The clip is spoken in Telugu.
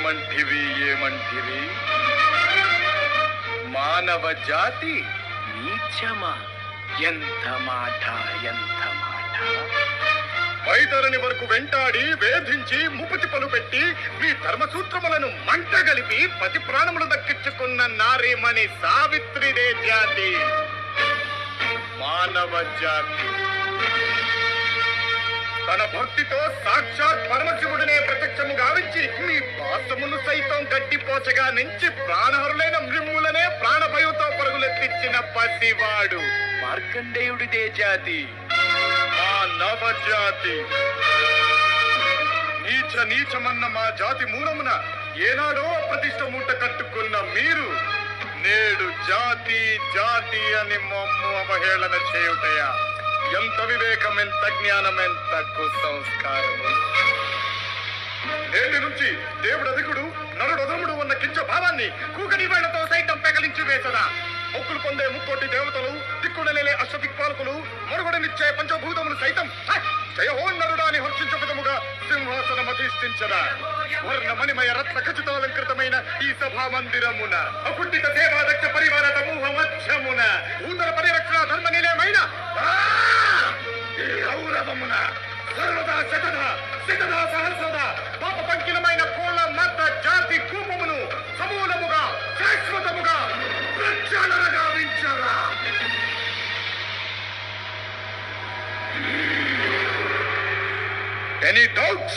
ఏమంటివి మానవ జాతి నీచమా? ఎంత మాట! వైతరణి వరకు వెంటాడి వేధించి ముపుతిపలు పెట్టి మీ ధర్మసూత్రములను మంటగలిపి పతి ప్రాణములు దక్కించుకున్న నారీమణి సావిత్రిదే జాతి, మానవ జాతి. తన భక్తితో సాక్షాత్ పరమశివుడినే ప్రత్యక్షము గావించి మీ పాసమును సైతం గడ్డిపోచగా నుంచి ప్రాణహరులైన మృమ్ములనే ప్రాణభయంతో పరుగులెత్తించిన పసివాడు మార్కండేయుడిదే జాతి, మా నవజాతి. నీచమన్న మా జాతి మూలమున ఏనాడో ప్రతిష్ట మూట కట్టుకున్న మీరు నేడు జాతి అని మమ్ము అవహేళన చేయుటయా? ఎంత వివేకం, ఎంత జ్ఞానం, ఎంత కుసంస్కారము! నేటి నుంచి దేవుడు అధికుడు నరుడు అధముడు ఉన్న కించ భావాన్ని కూకని వేళ్లతో సైతం పెకలించి వేసదా? మొక్కులు పొందే ముక్కోటి దేవతలు, దిక్కుడలేలే అష్టదిక్పాలకులు, మరుగుడనిచ్చే పంచభూతములు సైతం జయహోన్నరుడాని హర్షించ విధముగా సింహాసనం అధిష్ఠించదా? వర్ణమణిమయ రత్న ఖచ్చితాలంకృతమైన ఈ సభా మందిరమున అకుంఠిత సేవాదక్ష పరివార సమూహ మధ్యమున భూతల పరిరక్షణ ధర్మ నిలయమైన గౌరవమున సర్వదా శతదా సహస్రదా పాప పంకిలమైన కోళ్ళ మత జాతి కూపమును సమూలముగా శాశ్వతముగా ప్రక్షాళన గావించరా? Any doubts?